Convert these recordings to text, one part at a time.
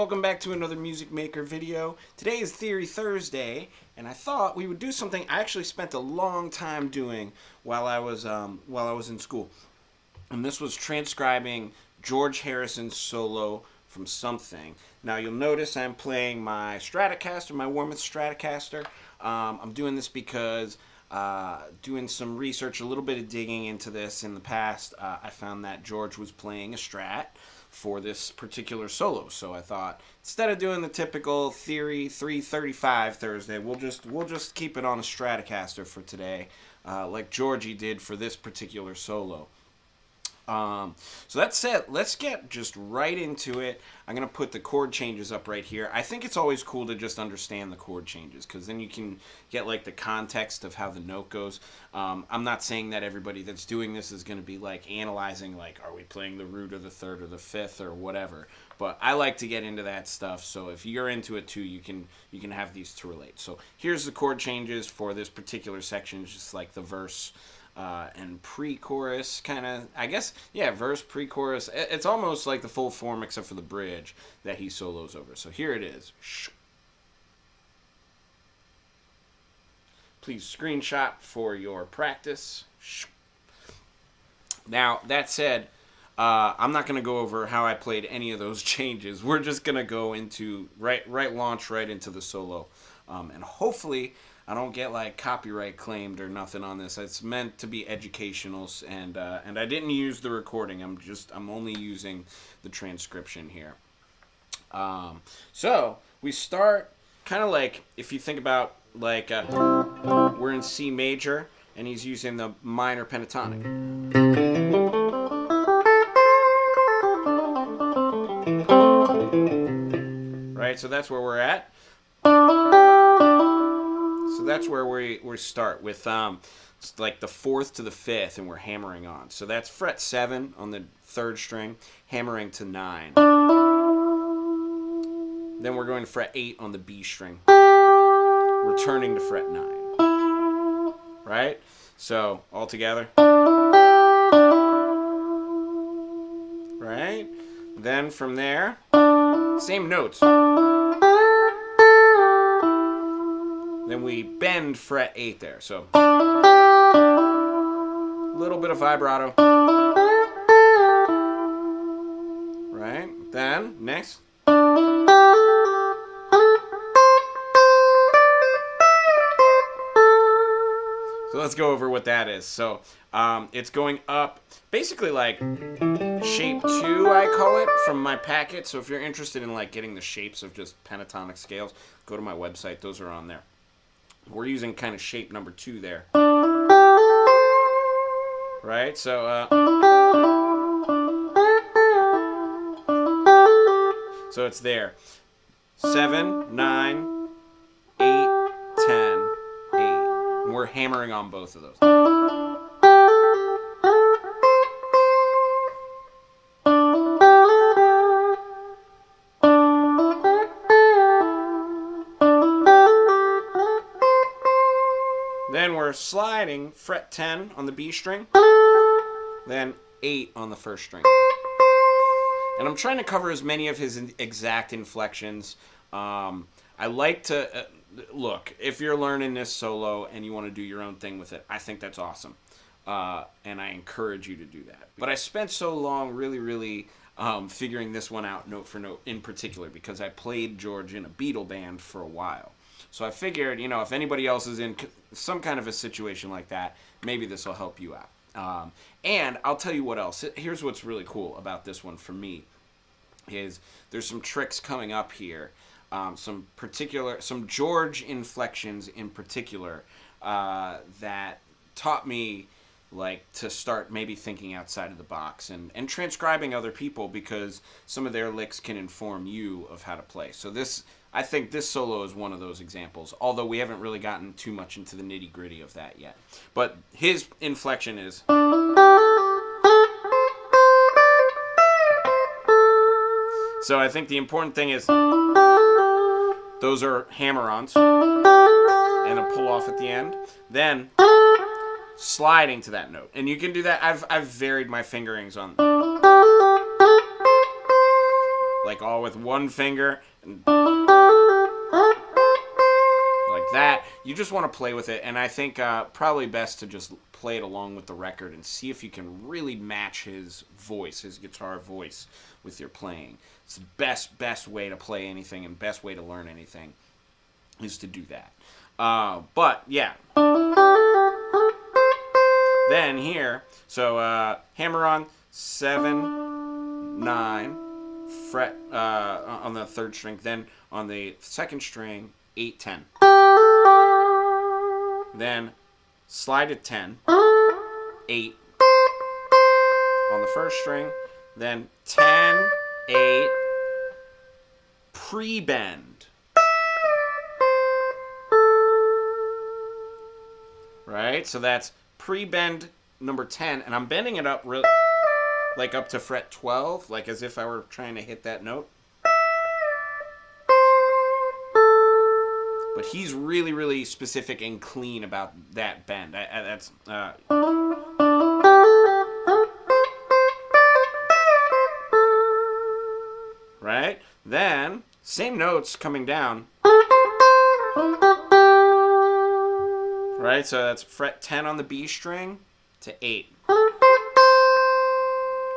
welcome back to another Music Maker video. Today is Theory Thursday, and I thought we would do something I actually spent a long time doing while I was in school. And this was transcribing George Harrison's solo from something. Now you'll notice I'm playing my Stratocaster, my Warmoth Stratocaster. I'm doing this because doing some research, a little bit of digging into this in the past, I found that George was playing a Strat for this particular solo. So I thought, instead of doing the typical Theory 335 Thursday, we'll just keep it on a Stratocaster for today, like Georgie did for this particular solo. So that said, let's get just right into it. I'm going to put the chord changes up right here. I think it's always cool to just understand the chord changes, because then you can get like the context of how the note goes. I'm not saying that everybody that's doing this is going to be like analyzing, like, are we playing the root or the third or the fifth or whatever. But I like to get into that stuff, so if you're into it too, you can have these to relate. So here's the chord changes for this particular section, just like the verse and pre-chorus, kind of, I guess, yeah, verse, pre-chorus. It's almost like the full form except for the bridge that he solos over. So here it is. Please screenshot for your practice. Now, that said, I'm not going to go over how I played any of those changes. We're just going to go into, launch right into the solo. And hopefully I don't get like copyright claimed or nothing on this. It's meant to be educational, and I didn't use the recording. I'm only using the transcription here. So we start kind of like, if you think about like we're in C major and he's using the minor pentatonic. Right, so that's where we're at. So that's where we start with like the fourth to the fifth, and we're hammering on. So that's fret 7 on the third string, hammering to 9. Then we're going to fret 8 on the B string, returning to fret 9. Right? So all together. Right? Then from there, same notes. Then we bend fret 8 there. So a little bit of vibrato. Right? Then next. So let's go over what that is. So it's going up, basically like shape 2, I call it, from my packet. So if you're interested in like getting the shapes of just pentatonic scales, go to my website. Those are on there. We're using kind of shape number 2 there. Right? So so it's there. 7, 9, 8, 10, 8. And we're hammering on both of those. Then we're sliding fret 10 on the B string, then 8 on the first string. And I'm trying to cover as many of his exact inflections. I like to, look, if you're learning this solo and you want to do your own thing with it, I think that's awesome. And I encourage you to do that. But I spent so long really figuring this one out note for note in particular, because I played George in a Beatle band for a while. So I figured, if anybody else is in some kind of a situation like that, maybe this will help you out. And I'll tell you what else. Here's what's really cool about this one for me, is there's some tricks coming up here. Some George inflections in particular that taught me like to start maybe thinking outside of the box and transcribing other people, because some of their licks can inform you of how to play. So I think this solo is one of those examples, although we haven't really gotten too much into the nitty-gritty of that yet. But his inflection is... So I think the important thing is those are hammer-ons and a pull-off at the end. Then sliding to that note. And you can do that. I've varied my fingerings on... like all with one finger, and like that. You just want to play with it, and I think probably best to just play it along with the record and see if you can really match his voice, his guitar voice, with your playing. It's the best way to play anything and best way to learn anything is to do that. But yeah. Then here, so hammer on 7, 9, fret on the third string, then on the second string 8, 10. Then slide to 10, 8 on the first string, then 10, 8, pre-bend. Right? So that's pre-bend number 10, and I'm bending it up real, like up to fret 12, like as if I were trying to hit that note. But he's really, really specific and clean about that bend. That's right? Then, same notes coming down. Right? So that's fret 10 on the B string to 8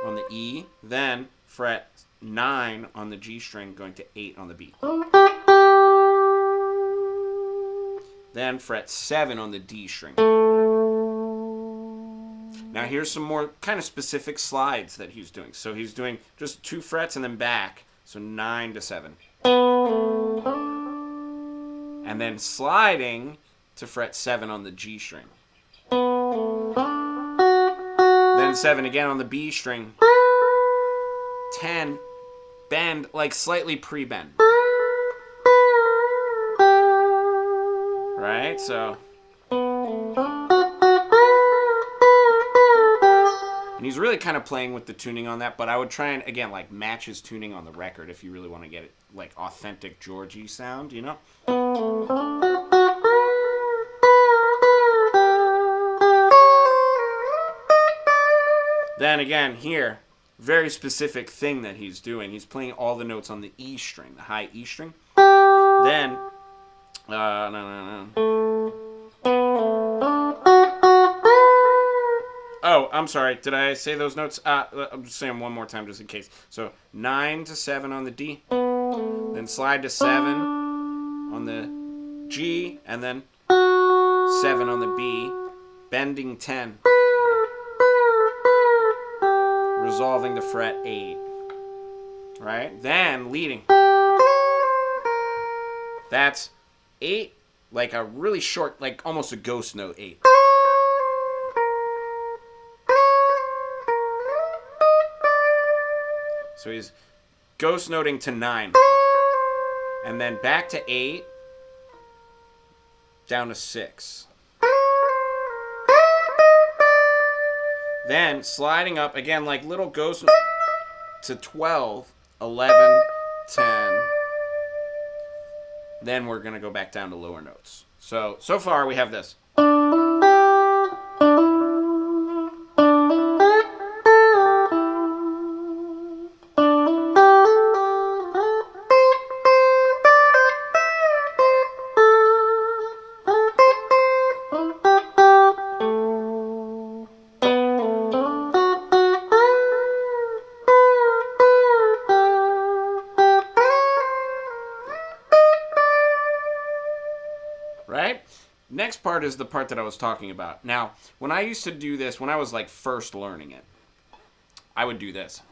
on the E. Then fret 9 on the G string going to 8 on the B. Then fret 7 on the D string. Now here's some more kind of specific slides that he's doing. So he's doing just 2 frets and then back. So 9 to 7. And then sliding to fret 7 on the G string. Then 7 again on the B string. 10, bend, like slightly pre-bend. Right? So. And he's really kind of playing with the tuning on that, but I would try and, again, like match his tuning on the record if you really want to get it, like authentic Georgie sound, you know? Then again, here, very specific thing that he's doing. He's playing all the notes on the E string, the high E string. Then, Oh, I'm sorry. Did I say those notes? I'm just saying one more time just in case. So 9 to 7 on the D, then slide to 7 on the G, and then 7 on the B, bending 10, resolving to fret 8. Right? Then leading. That's 8, like a really short, like almost a ghost note 8. So he's ghost noting to 9. And then back to 8. Down to 6. Then sliding up, again, like little ghost to 12, 11, 10. Then we're going to go back down to lower notes. So far we have this. Right? Next part is the part that I was talking about. Now, when I used to do this, when I was like first learning it, I would do this.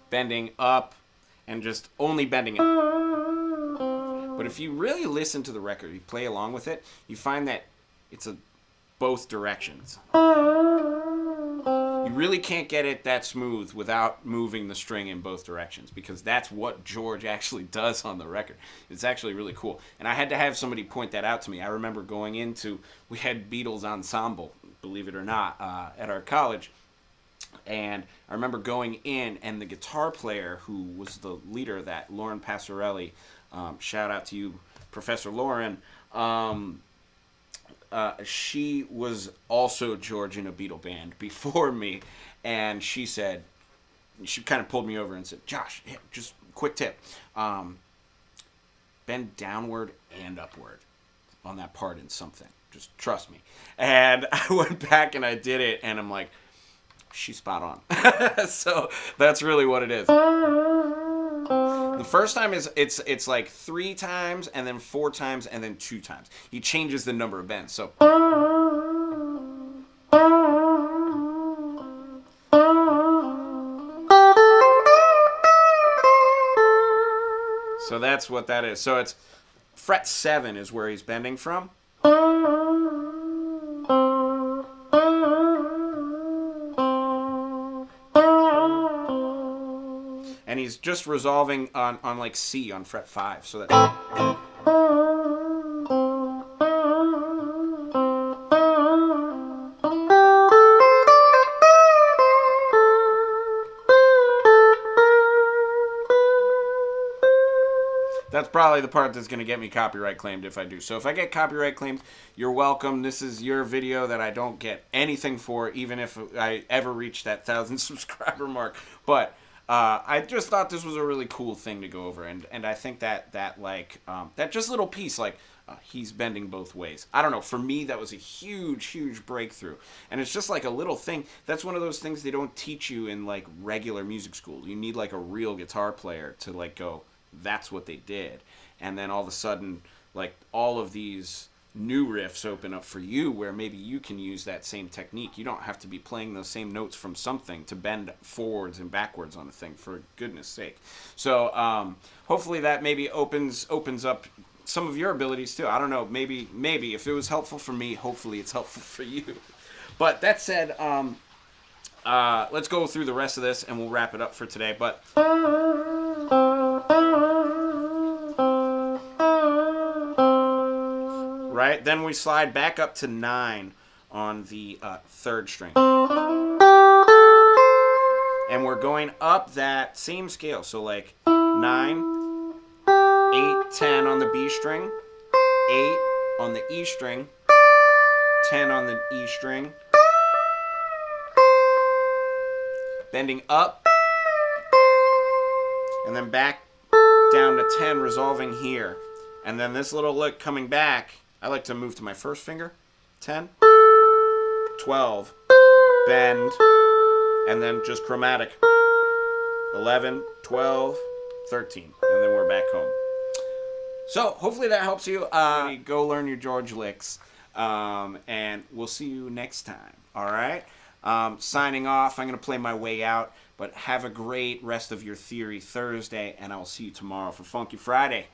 Bending up and just only bending it. But if you really listen to the record, you play along with it, you find that it's both directions. You really can't get it that smooth without moving the string in both directions, because that's what George actually does on the record. It's actually really cool. And I had to have somebody point that out to me. I remember going into, we had Beatles ensemble, believe it or not, at our college. And I remember going in, and the guitar player who was the leader of that, Lauren Passarelli, shout out to you, Professor Lauren, she was also George in a Beatle band before me, and she said, she kind of pulled me over and said, Josh, yeah, just quick tip. Bend downward and upward on that part in something. Just trust me. And I went back and I did it, and I'm like, she's spot on. So that's really what it is. The first time is it's like 3 times, and then 4 times, and then 2 times. He changes the number of bends. So that's what that is. So it's fret 7 is where he's bending from. And he's just resolving on like C on fret 5. So that. That's probably the part that's going to get me copyright claimed if I do. So if I get copyright claimed, you're welcome. This is your video that I don't get anything for, even if I ever reach that 1,000 subscriber mark. But I just thought this was a really cool thing to go over, and I think that just little piece, like he's bending both ways. I don't know. For me, that was a huge breakthrough, and it's just like a little thing. That's one of those things they don't teach you in like regular music school. You need like a real guitar player to like go, that's what they did. And then all of a sudden, like, all of these new riffs open up for you where maybe you can use that same technique. You don't have to be playing those same notes from something to bend forwards and backwards on a thing, for goodness sake. So hopefully that maybe opens up some of your abilities too. I don't know, maybe if it was helpful for me, hopefully it's helpful for you. But that said, let's go through the rest of this and we'll wrap it up for today. But right, then we slide back up to 9 on the 3rd string, and we're going up that same scale. So like 9, 8, 10 on the B string, 8 on the E string, 10 on the E string, bending up, and then back down to 10, resolving here. And then this little lick coming back, I like to move to my first finger, 10, 12, bend, and then just chromatic, 11, 12, 13, and then we're back home. So hopefully that helps you. Go learn your George licks, and we'll see you next time, all right? Signing off, I'm going to play my way out, but have a great rest of your Theory Thursday, and I'll see you tomorrow for Funky Friday.